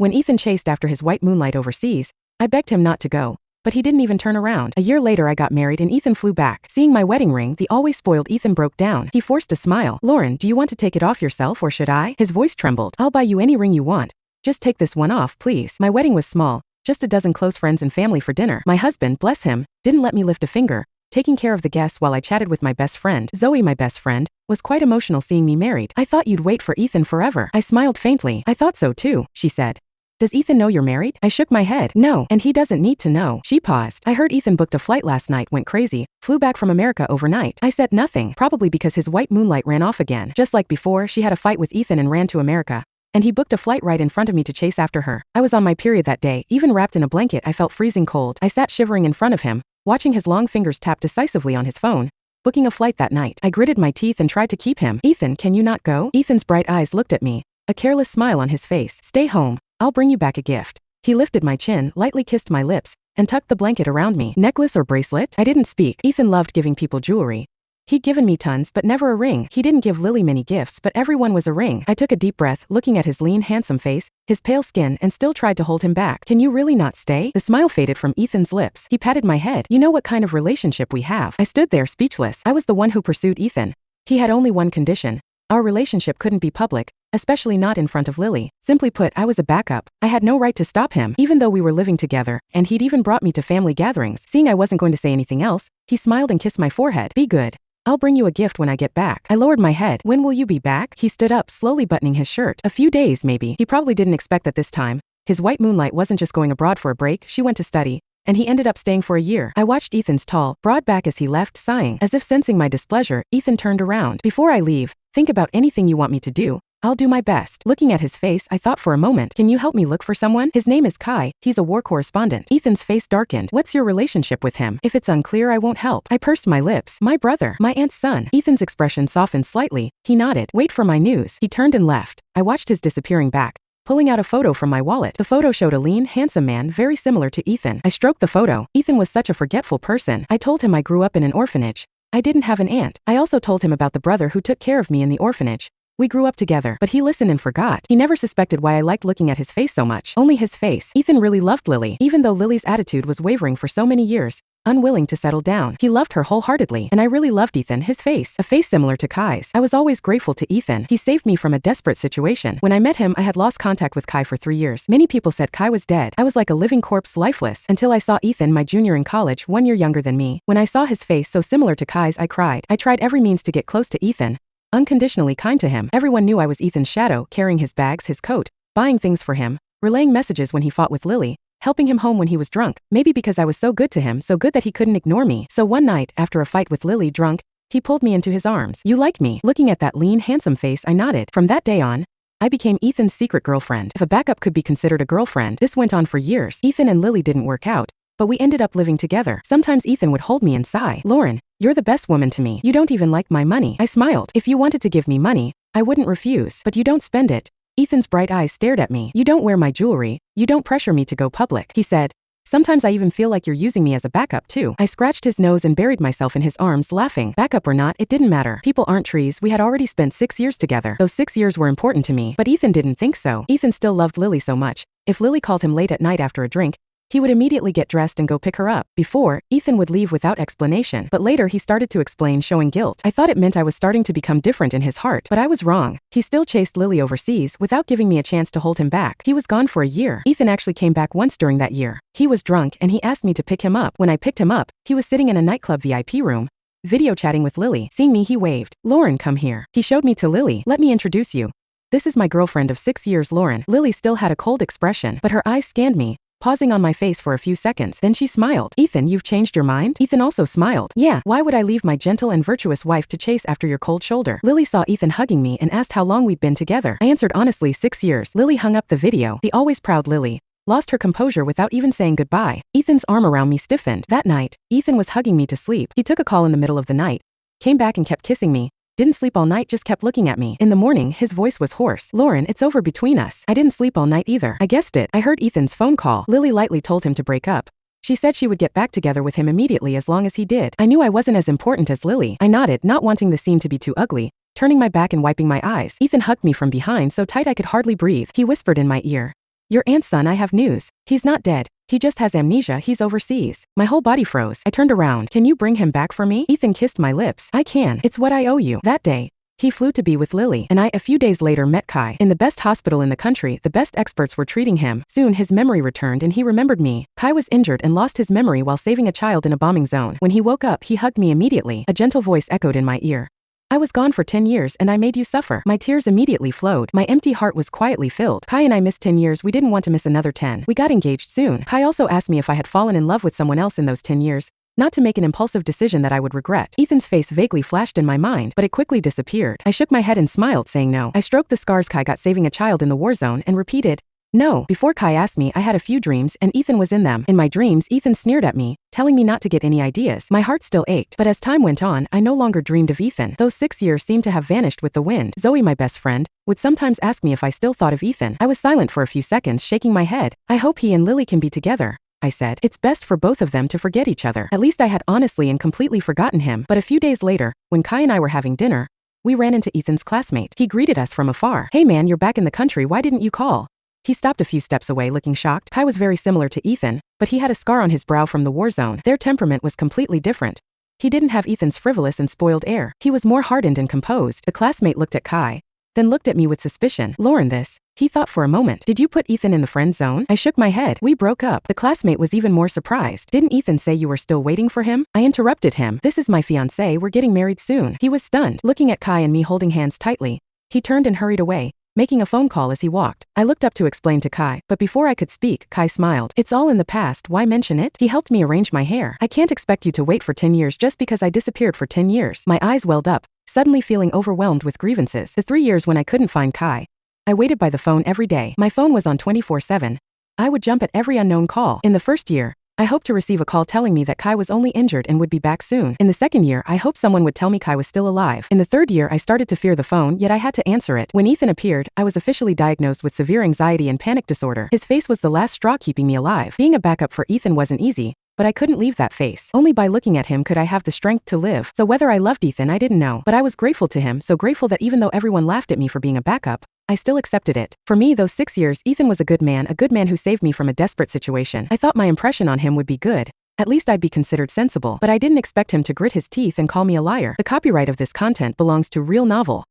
When Ethan chased after his white moonlight overseas, I begged him not to go, but he didn't even turn around. A year later I got married and Ethan flew back. Seeing my wedding ring, the always spoiled Ethan broke down. He forced a smile. "Lauren, do you want to take it off yourself or should I?" His voice trembled. "I'll buy you any ring you want. Just take this one off, please." My wedding was small, just a dozen close friends and family for dinner. My husband, bless him, didn't let me lift a finger, taking care of the guests while I chatted with my best friend. Zoe, my best friend, was quite emotional seeing me married. "I thought you'd wait for Ethan forever." I smiled faintly. "I thought so too," she said. "Does Ethan know you're married?" I shook my head. "No, and he doesn't need to know." She paused. "I heard Ethan booked a flight last night, went crazy, flew back from America overnight." I said nothing, probably because his white moonlight ran off again. Just like before, she had a fight with Ethan and ran to America. And he booked a flight right in front of me to chase after her. I was on my period that day, even wrapped in a blanket I felt freezing cold. I sat shivering in front of him, watching his long fingers tap decisively on his phone, booking a flight that night. I gritted my teeth and tried to keep him. "Ethan, can you not go?" Ethan's bright eyes looked at me, a careless smile on his face. "Stay home. I'll bring you back a gift." He lifted my chin, lightly kissed my lips, and tucked the blanket around me. "Necklace or bracelet?" I didn't speak. Ethan loved giving people jewelry. He'd given me tons but never a ring. He didn't give Lily many gifts but everyone was a ring. I took a deep breath, looking at his lean, handsome face, his pale skin, and still tried to hold him back. "Can you really not stay?" The smile faded from Ethan's lips. He patted my head. "You know what kind of relationship we have." I stood there speechless. I was the one who pursued Ethan. He had only one condition. Our relationship couldn't be public, especially not in front of Lily. Simply put, I was a backup. I had no right to stop him, even though we were living together, and he'd even brought me to family gatherings. Seeing I wasn't going to say anything else, he smiled and kissed my forehead. "Be good. I'll bring you a gift when I get back." I lowered my head. "When will you be back?" He stood up, slowly buttoning his shirt. "A few days, maybe." He probably didn't expect that this time. His white moonlight wasn't just going abroad for a break, she went to study, and he ended up staying for a year. I watched Ethan's tall, broad back as he left, sighing. As if sensing my displeasure, Ethan turned around. "Before I leave, think about anything you want me to do. I'll do my best." Looking at his face, I thought for a moment, "Can you help me look for someone?" "His name is Kai. He's a war correspondent." Ethan's face darkened. "What's your relationship with him?" "If it's unclear, I won't help." I pursed my lips. "My brother. My aunt's son." Ethan's expression softened slightly. He nodded. "Wait for my news." He turned and left. I watched his disappearing back, pulling out a photo from my wallet. The photo showed a lean, handsome man very similar to Ethan. I stroked the photo. Ethan was such a forgetful person. I told him I grew up in an orphanage. I didn't have an aunt. I also told him about the brother who took care of me in the orphanage. We grew up together, but he listened and forgot. He never suspected why I liked looking at his face so much. Only his face. Ethan really loved Lily, even though Lily's attitude was wavering for so many years, unwilling to settle down. He loved her wholeheartedly, and I really loved Ethan, his face, a face similar to Kai's. I was always grateful to Ethan. He saved me from a desperate situation. When I met him, I had lost contact with Kai for 3 years. Many people said Kai was dead. I was like a living corpse, lifeless, until I saw Ethan, my junior in college, 1 year younger than me. When I saw his face so similar to Kai's, I cried. I tried every means to get close to Ethan, unconditionally kind to him. Everyone knew I was Ethan's shadow, carrying his bags, his coat, buying things for him, relaying messages when he fought with Lily, helping him home when he was drunk, maybe because I was so good to him, so good that he couldn't ignore me. So one night, after a fight with Lily drunk, he pulled me into his arms. "You like me?" Looking at that lean, handsome face, I nodded. From that day on, I became Ethan's secret girlfriend. If a backup could be considered a girlfriend, this went on for years. Ethan and Lily didn't work out, but we ended up living together. Sometimes Ethan would hold me and sigh. "Lauren, you're the best woman to me. You don't even like my money." I smiled. "If you wanted to give me money, I wouldn't refuse. But you don't spend it." Ethan's bright eyes stared at me. "You don't wear my jewelry. You don't pressure me to go public." He said, "Sometimes I even feel like you're using me as a backup too." I scratched his nose and buried myself in his arms, laughing. Backup or not, it didn't matter. People aren't trees. We had already spent 6 years together. Those 6 years were important to me. But Ethan didn't think so. Ethan still loved Lily so much. If Lily called him late at night after a drink, he would immediately get dressed and go pick her up. Before, Ethan would leave without explanation, but later he started to explain, showing guilt. I thought it meant I was starting to become different in his heart, but I was wrong. He still chased Lily overseas without giving me a chance to hold him back. He was gone for a year. Ethan actually came back once during that year. He was drunk and he asked me to pick him up. When I picked him up, he was sitting in a nightclub VIP room, video chatting with Lily. Seeing me, he waved. "Lauren, come here." He showed me to Lily. "Let me introduce you. This is my girlfriend of 6 years, Lauren." Lily still had a cold expression, but her eyes scanned me, pausing on my face for a few seconds. Then she smiled. "Ethan, you've changed your mind?" Ethan also smiled. "Yeah, why would I leave my gentle and virtuous wife to chase after your cold shoulder?" Lily saw Ethan hugging me and asked how long we'd been together. I answered honestly, 6 years. Lily hung up the video. The always proud Lily lost her composure without even saying goodbye. Ethan's arm around me stiffened. That night, Ethan was hugging me to sleep. He took a call in the middle of the night, came back and kept kissing me. Didn't sleep all night, just kept looking at me. In the morning, his voice was hoarse. "Lauren, it's over between us." I didn't sleep all night either. I guessed it. I heard Ethan's phone call. Lily lightly told him to break up. She said she would get back together with him immediately as long as he did. I knew I wasn't as important as Lily. I nodded, not wanting the scene to be too ugly, turning my back and wiping my eyes. Ethan hugged me from behind so tight I could hardly breathe. He whispered in my ear, Your aunt's son, I have news. He's not dead. He just has amnesia, he's overseas. My whole body froze. I turned around. Can you bring him back for me? Ethan kissed my lips. I can. It's what I owe you. That day, he flew to be with Lily, and I a few days later met Kai. In the best hospital in the country, the best experts were treating him. Soon his memory returned and he remembered me. Kai was injured and lost his memory while saving a child in a bombing zone. When he woke up, he hugged me immediately. A gentle voice echoed in my ear. I was gone for 10 years and I made you suffer. My tears immediately flowed. My empty heart was quietly filled. Kai and I missed 10 years. We didn't want to miss another 10. We got engaged soon. Kai also asked me if I had fallen in love with someone else in those 10 years. Not to make an impulsive decision that I would regret. Ethan's face vaguely flashed in my mind, but it quickly disappeared. I shook my head and smiled, saying no. I stroked the scars Kai got saving a child in the war zone and repeated, no. Before Kai asked me, I had a few dreams and Ethan was in them. In my dreams, Ethan sneered at me, telling me not to get any ideas. My heart still ached, but as time went on, I no longer dreamed of Ethan. Those 6 years seemed to have vanished with the wind. Zoe, my best friend, would sometimes ask me if I still thought of Ethan. I was silent for a few seconds, shaking my head. I hope he and Lily can be together, I said. It's best for both of them to forget each other. At least I had honestly and completely forgotten him. But a few days later, when Kai and I were having dinner, we ran into Ethan's classmate. He greeted us from afar. Hey man, you're back in the country, why didn't you call? He stopped a few steps away looking shocked. Kai was very similar to Ethan, but he had a scar on his brow from the war zone. Their temperament was completely different. He didn't have Ethan's frivolous and spoiled air. He was more hardened and composed. The classmate looked at Kai, then looked at me with suspicion. Lauren, he thought for a moment. Did you put Ethan in the friend zone? I shook my head. We broke up. The classmate was even more surprised. Didn't Ethan say you were still waiting for him? I interrupted him. This is my fiancé, we're getting married soon. He was stunned, looking at Kai and me holding hands tightly. He turned and hurried away, making a phone call as he walked. I looked up to explain to Kai, but before I could speak, Kai smiled. It's all in the past, why mention it? He helped me arrange my hair. I can't expect you to wait for 10 years just because I disappeared for 10 years. My eyes welled up, suddenly feeling overwhelmed with grievances. The 3 years when I couldn't find Kai, I waited by the phone every day. My phone was on 24/7. I would jump at every unknown call. In the first year, I hoped to receive a call telling me that Kai was only injured and would be back soon. In the second year, I hoped someone would tell me Kai was still alive. In the third year, I started to fear the phone, yet I had to answer it. When Ethan appeared, I was officially diagnosed with severe anxiety and panic disorder. His face was the last straw keeping me alive. Being a backup for Ethan wasn't easy, but I couldn't leave that face. Only by looking at him could I have the strength to live. So whether I loved Ethan, I didn't know. But I was grateful to him, so grateful that even though everyone laughed at me for being a backup, I still accepted it. For me, those 6 years, Ethan was a good man who saved me from a desperate situation. I thought my impression on him would be good. At least I'd be considered sensible. But I didn't expect him to grit his teeth and call me a liar. The copyright of this content belongs to RealNovel.